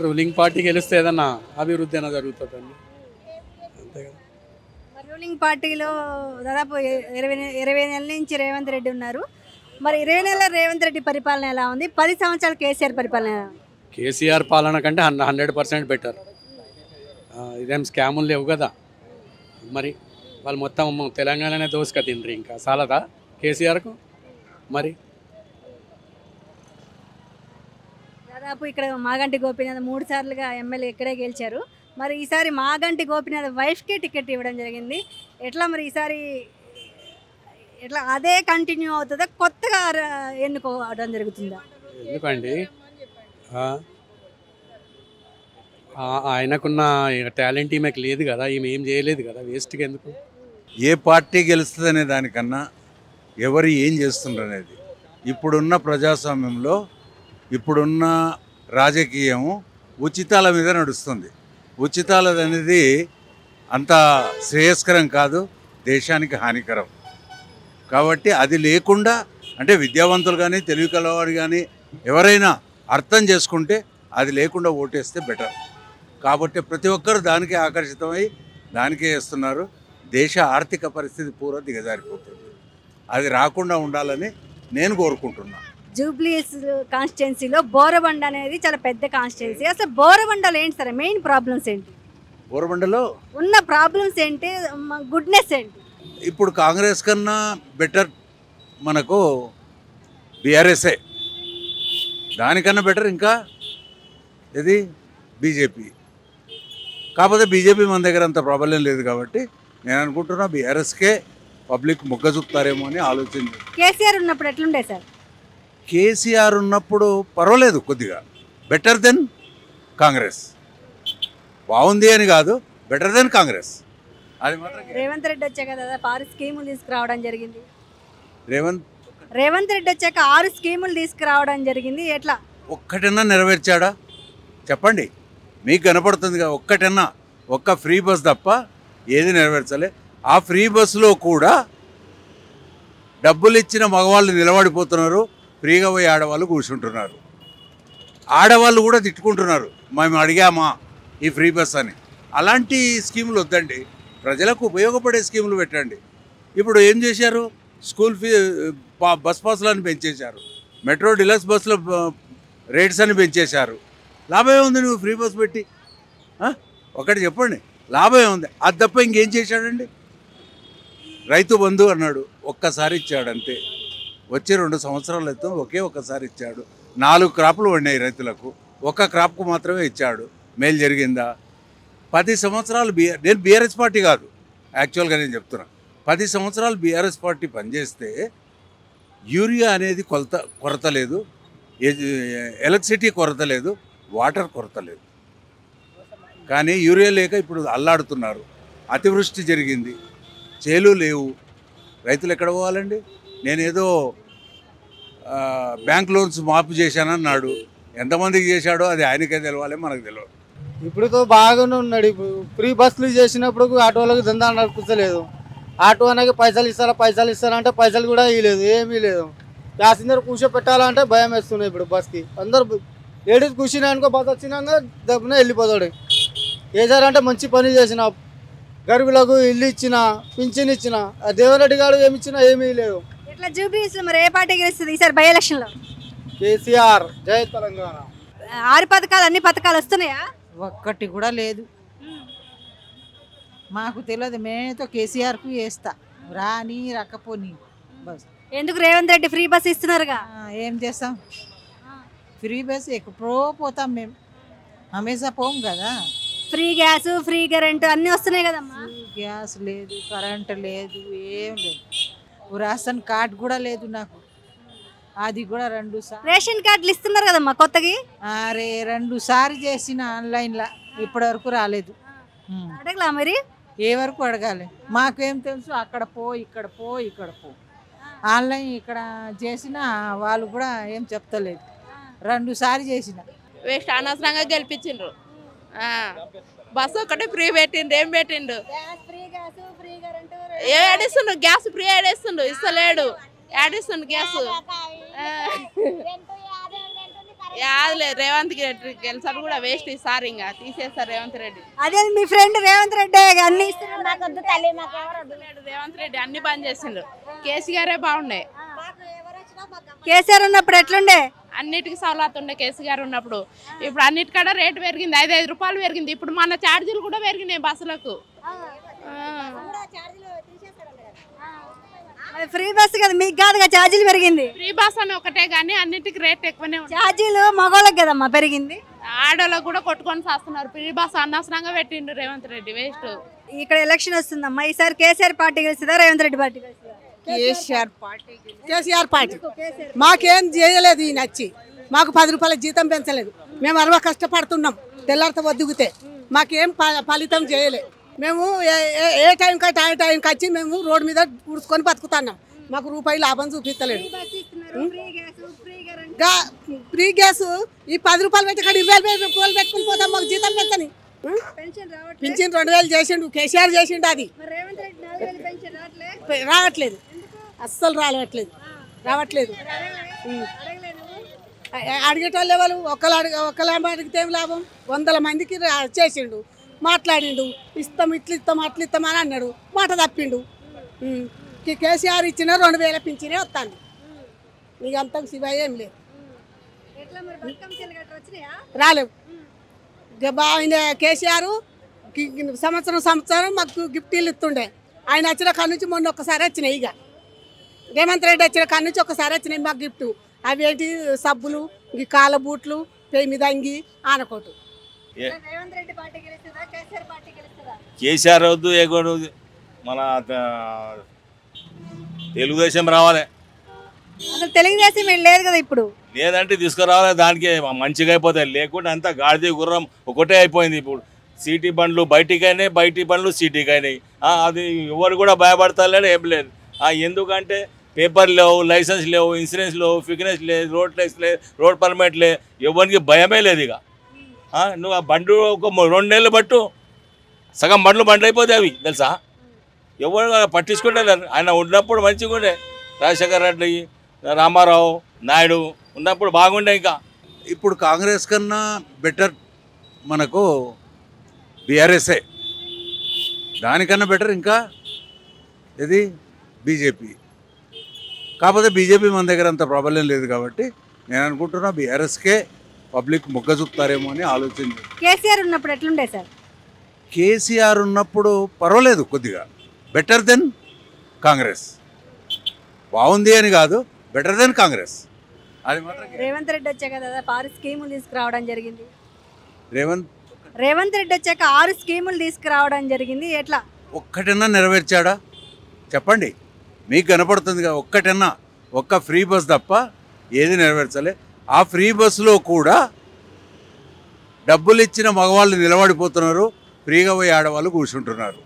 Ruling party గెలిస్తే ఏదన్నా అభివృద్ధి అయినా జరుగుతుందండి, అంతే కదా. మరి రూలింగ్ పార్టీలో దాదాపు 20 నెలల నుంచి రేవంత్ రెడ్డి ఉన్నారు. మరి 20 నెలల రేవంత్ రెడ్డి పరిపాలన ఎలా ఉంది? 10 సంవత్సరాల కేసీఆర్ పరిపాలన ఎలా ఉంది? కేసీఆర్ పాలన కంటే 100% బెటర్. ఇదేం స్కాములు లేవు కదా. మరి వాళ్ళు మొత్తం తెలంగాణనే దోసుక తిండ్రి, ఇంకా చాలదా కేసీఆర్కు? మరి దాదాపు ఇక్కడ మాగంటి గోపీనాథ్ 3 సార్లుగా ఎమ్మెల్యే ఇక్కడే గెలిచారు. మరి ఈసారి మాగంటి గోపీనాథ్ వైఫ్కే టికెట్ ఇవ్వడం జరిగింది. ఎట్లా మరి ఈసారి ఎట్లా అదే కంటిన్యూ అవుతుందా, కొత్తగా ఎన్నుకోవడం జరుగుతుందా? ఎందుకండి ఆయనకున్న టాలెంట్ ఈమెకు లేదు కదా, ఈమె ఏం చేయలేదు కదా, వేస్ట్గా ఎందుకు? ఏ పార్టీ గెలుస్తుందనే దానికన్నా ఎవరు ఏం చేస్తుండ్రు అనేది. ఇప్పుడున్న ప్రజాస్వామ్యంలో ఇప్పుడున్న రాజకీయం ఉచితాల మీద నడుస్తుంది. ఉచితాలు అనేది అంత శ్రేయస్కరం కాదు, దేశానికి హానికరం. కాబట్టి అది లేకుండా అంటే విద్యావంతులు కానీ తెలివి కలవారు కానీ ఎవరైనా అర్థం చేసుకుంటే అది లేకుండా ఓటేస్తే బెటర్. కాబట్టి ప్రతి ఒక్కరు దానికే ఆకర్షితమై దానికే వేస్తున్నారు. దేశ ఆర్థిక పరిస్థితి పూర్వ దిగజారిపోతుంది. అది రాకుండా ఉండాలని నేను కోరుకుంటున్నాను. జూబ్లీస్ కాన్స్టిట్యున్సీలో బోరబండ అనేది చాలా పెద్ద కాన్స్టిట్యున్సీ. అసలు బోరబండలో ఏంటి సార్ మెయిన్ ప్రాబ్లమ్స్ ఏంటి? బోరబండలో ఉన్న ప్రాబ్లమ్స్ ఏంటి, గుడ్నెస్ ఏంటి? ఇప్పుడు కాంగ్రెస్ కన్నా బెటర్ మనకు బీఆర్ఎస్ఏ, దానికన్నా బెటర్ ఇంకా ఇది బీజేపీ. కాకపోతే బీజేపీ మన దగ్గర అంత ప్రాబ్లం లేదు కాబట్టి నేను అనుకుంటున్నా బీఆర్ఎస్కే పబ్లిక్ మొగ్గ చూపుతారేమో అని ఆలోచించి. కేసీఆర్ ఉన్నప్పుడు ఎట్లుండే సార్? కేసీఆర్ ఉన్నప్పుడు పర్వాలేదు, కొద్దిగా బెటర్ దెన్ కాంగ్రెస్. బాగుంది అని కాదు, బెటర్ దెన్ కాంగ్రెస్. అది మాత్రం రేవంత్ రెడ్డి వచ్చాక దాదాపు 6 స్కీములు తీసుకురావడం జరిగింది. రేవంత్ రెడ్డి వచ్చాక 6 స్కీములు తీసుకురావడం జరిగింది. ఎట్లా ఒక్కటన్నా నెరవేర్చాడా చెప్పండి? మీకు కనపడుతుందిగా ఒక్కటన్నా, ఒక్క ఫ్రీ బస్ తప్ప ఏది నెరవేర్చలే. ఆ ఫ్రీ బస్సులో కూడా డబ్బులు ఇచ్చిన మగవాళ్ళు నిలబడిపోతున్నారు, ఫ్రీగా పోయి ఆడవాళ్ళు కూర్చుంటున్నారు. ఆడవాళ్ళు కూడా తిట్టుకుంటున్నారు, మేము అడిగామా ఈ ఫ్రీ బస్ అని. అలాంటి స్కీములు వద్దండి, ప్రజలకు ఉపయోగపడే స్కీములు పెట్టండి. ఇప్పుడు ఏం చేశారు? స్కూల్ ఫీ బస్ పాసులను పెంచేశారు, మెట్రో డిలక్స్ బస్సుల రేట్స్ అని పెంచేశారు. లాభమే ఉంది నువ్వు ఫ్రీ బస్ పెట్టి? ఒకటి చెప్పండి, లాభమే ఉంది. అది తప్ప ఇంకేం చేశాడండి? రైతు బంధు అన్నాడు, ఒక్కసారి ఇచ్చాడు అంతే. వచ్చే 2 సంవత్సరాలు అయితే ఒకే ఒక్కసారి ఇచ్చాడు. 4 క్రాప్లు పడినాయి రైతులకు, ఒక్క క్రాప్కు మాత్రమే ఇచ్చాడు. మేలు జరిగిందా? 10 సంవత్సరాలు నేను బీఆర్ఎస్ పార్టీ కాదు, యాక్చువల్గా నేను చెప్తున్నా. 10 సంవత్సరాలు బీఆర్ఎస్ పార్టీ పనిచేస్తే యూరియా అనేది కొరత లేదు, ఎలక్ట్రిసిటీ కొరత లేదు, వాటర్ కొరత లేదు. కానీ యూరియా లేక ఇప్పుడు అల్లాడుతున్నారు. అతివృష్టి జరిగింది, చేలు లేవు, రైతులు ఎక్కడ పోవాలండి? నేనేదో బ్యాంక్ లోన్స్ మాఫీ చేశానన్నాడు, ఎంతమందికి చేశాడో అది ఆయనకే తెలవాలి, మనకు తెలియదు. ఇప్పుడు బాగానే ఉన్నాడు. ఇప్పుడు ఫ్రీ బస్సులు చేసినప్పుడు ఆటోలకు దందా నడిపించలేదు. ఆటో అనేది పైసలు ఇస్తారంటే పైసలు కూడా ఇవ్వలేదు, ఏమీ లేదు. ప్యాసింజర్ కూర్చోపెట్టాలంటే భయం వేస్తున్నాయి ఇప్పుడు బస్కి. అందరు లేడీస్ కూర్చున్నా అనుకో, బస్ వచ్చినాక దప్పున వెళ్ళిపోతాడు. కేసీఆర్ అంటే మంచి పని చేసిన, గరీబులకు ఇల్లు ఇచ్చిన, పింఛన్ ఇచ్చిన. దేవన్ రెడ్డి గారు ఏమి ఇచ్చినా ఏమీ లేదు. ఇట్లా జూబ్లీస్ మరి ఏ పార్టీ గెలుస్తుంది ఈసారి బై ఎలక్షన్లో? కేసీఆర్ జై తెలంగాణ. 6 పథకాలు, అన్ని పథకాలు వస్తున్నాయా? ఒక్కటి కూడా లేదు, మాకు తెలియదు. మేమేతో కేసీఆర్కు వేస్తా, రాని రకపోని బస్. ఎందుకు రేవంత్ రెడ్డి ఫ్రీ బస్ ఇస్తున్నారుగా? ఏం చేస్తాం, ఫ్రీ బస్ ఎక్కడో పోతాం మేము, హమేషా పోం కదా. ఫ్రీ గ్యాస్, ఫ్రీ కరెంట్ అన్నీ వస్తున్నాయి కదమ్మా. గ్యాస్ లేదు, కరెంట్ లేదు, ఏం లేదు. రేషన్ కార్డు కూడా లేదు నాకు, అది కూడా 2 సార్లు. రేషన్ కార్డులు ఇస్తున్నారు కదమ్మా కొత్తకి? అరే 2 సార్లు చేసిన ఆన్లైన్లో, ఇప్పటి వరకు రాలేదు. అడగలా మరి? ఏ వరకు అడగాలి, మాకేం తెలుసు? అక్కడ పో, ఇక్కడ పో, ఇక్కడ పో. ఆన్లైన్ ఇక్కడ చేసిన వాళ్ళు కూడా ఏం చెప్తలేదు. 2 సార్లు చేసిన వేస్ట్, అనవసరంగా గెలిపించిండ్రు. బస్సు ఒకటి ఫ్రీ పెట్టిండు, ఏం పెట్టిండు? ఏడిస్తుండు, గ్యాస్ ఫ్రీ ఏడిస్తుండు, ఇస్తలేడు. ఏడిస్తుండు గ్యాస్. యాదలేదు రేవంత్ రెడ్డి గెలిచారు కూడా వేస్ట్ ఈసారి ఇంకా తీసేస్తారు రేవంత్ రెడ్డి. అదే మీ ఫ్రెండ్ రేవంత్ రెడ్డి అన్ని రేవంత్ రెడ్డి అన్ని బంద్ చేసిండు. కేసీఆరే బాగుండే. కేసీఆర్ ఉన్నప్పుడు ఎట్లుండే? అన్నిటికీ సవలతు ఉండే కేసీఆర్ ఉన్నప్పుడు. ఇప్పుడు అన్నిటికన్నా రేటు పెరిగింది, 5 రూపాయలు పెరిగింది. ఇప్పుడు మన ఛార్జీలు కూడా పెరిగినాయి బస్సులకు. ఫ్రీ బస్ కదా, మీకు కాదుగా ఛార్జీలు పెరిగింది. ఫ్రీ బస్ అని ఒకటే కానీ అన్నిటికీ రేట్ ఎక్కువనే ఉంది. ఛార్జీలు మగవాళ్ళకి కదమ్మా పెరిగింది. ఆడోళ్ళకు కూడా కొట్టుకొని చేస్తున్నారు. ఫ్రీ బస్ అనవసరంగా పెట్టిండు రేవంత్ రెడ్డి, వేస్ట్. ఇక్కడ ఎలక్షన్ వస్తుందమ్మా, ఈసారి కేసీఆర్ పార్టీ గెలుస్తుందా రేవంత్ రెడ్డి పార్టీ గెలుస్తుందా? కేసీఆర్ పార్టీ. మాకేం చేయలేదు ఈయన వచ్చి, మాకు 10 రూపాయల జీతం పెంచలేదు. మేము అరవై కష్టపడుతున్నాం తెల్లారితో వద్దుగుతే, మాకేం ఫలితం చేయలేదు. మేము ఏ టైంకి టైంకి వచ్చి మేము రోడ్డు మీద కూర్చుకొని బతుకుతున్నాం. మాకు రూపాయి లాభం చూపిస్తలేదు. ఫ్రీ గ్యాస్ ఈ 10 రూపాయలు పెట్టి 20,000 రూపాయలు పెట్టుకుని పోతాం. మాకు జీతం పెంచని పింఛన్ 2,000 చేసిండు కేసీఆర్, చేసిండు. అది రావట్లేదు, అస్సలు రావట్లేదు. అడిగేటోళ్ళు ఎవరు? ఒకళ్ళ అడిగితే ఏం లాభం? 100 మందికి చేసిండు, మాట్లాడిండు. ఇస్తాం ఇట్లా ఇస్తాం అట్లా ఇస్తాం అని అన్నాడు, మాట తప్పిండు. కేసీఆర్ ఇచ్చిన 2,000 పింఛనే వస్తాను. నీకు అంత శివాయ ఏం లేదు, రాలేవు. ఆయన కేసీఆర్ సంవత్సరం మాకు గిఫ్టీలు ఇస్తుండే. ఆయన వచ్చిన కాడ నుంచి మొన్న ఒక్కసారి వచ్చినాయి. ఇక రేవంత్ రెడ్డి వచ్చిన కాడ నుంచి ఒక్కసారి వచ్చినాయి మాకు గిఫ్ట్. అవి ఏంటి? సబ్బులు, ఈ కాళ్ళ బూట్లు, పేయి మీద అంగి, ఆనకోటు. కేసీఆర్ వద్దు, ఏగోడు మన తెలుగుదేశం రావాలి. అసలు తెలుగుదేశం లేదు కదా ఇప్పుడు. లేదంటే తీసుకురావాలి, దానికి మంచిగా అయిపోతాయి. లేకుంటే అంతా గాడిద గుర్రం ఒకటే అయిపోయింది. ఇప్పుడు సిటీ బండ్లు బయటికి అయినాయి, బయటి బండ్లు సిటీకి అయినాయి. అది ఎవరు కూడా భయపడతారు, ఏం లేదు. ఎందుకంటే పేపర్ లేవు, లైసెన్స్ లేవు, ఇన్సూరెన్స్ లేవు, ఫిట్నెస్ లేదు, రోడ్ టెక్స్ లేదు, రోడ్ పర్మిట్ లేదు, ఎవరికి భయమే లేదు. ఇక నువ్వు ఆ బండ్లు ఒక 2 నెలలు పట్టు, సగం బండ్లు అయిపోతాయి. అవి తెలుసా? ఎవరు పట్టించుకుంటారు. ఆయన ఉన్నప్పుడు మంచిగా ఉండే. రాజశేఖర్ రెడ్డి, రామారావు, నాయుడు ఉన్నప్పుడు బాగుండే. ఇంకా ఇప్పుడు కాంగ్రెస్ కన్నా బెటర్ మనకు బీఆర్ఎస్ఏ, దానికన్నా బెటర్ ఇంకా ఇది బీజేపీ. కాకపోతే బీజేపీ మన దగ్గర అంత ప్రాబ్లం లేదు కాబట్టి నేను అనుకుంటున్నా బీఆర్ఎస్కే పబ్లిక్ మొగ్గ చూపుతారేమో అని ఆలోచించి. కేసీఆర్ ఉన్నప్పుడు ఎట్లుండే సార్? కేసీఆర్ ఉన్నప్పుడు పర్వాలేదు, కొద్దిగా బెటర్ దెన్ కాంగ్రెస్. బాగుంది అని కాదు, బెటర్ దెన్ కాంగ్రెస్. అది మాత్రం. రేవంత్ రెడ్డి వచ్చాక దాదాపు 6 స్కీములు తీసుకురావడం జరిగింది. రేవంత్ రెడ్డి వచ్చాక 6 స్కీములు తీసుకురావడం జరిగింది. ఎట్లా? ఒక్కటన్నా నెరవేర్చాడా చెప్పండి? మీకు కనపడుతుందిగా ఒక్కటన్నా. ఒక్క ఫ్రీ బస్ తప్ప ఏది నెరవేర్చలే. ఆ ఫ్రీ బస్సులో కూడా డబ్బులు ఇచ్చిన మగవాళ్ళు నిలబడిపోతున్నారు, ఫ్రీగా పోయి ఆడవాళ్ళు కూర్చుంటున్నారు.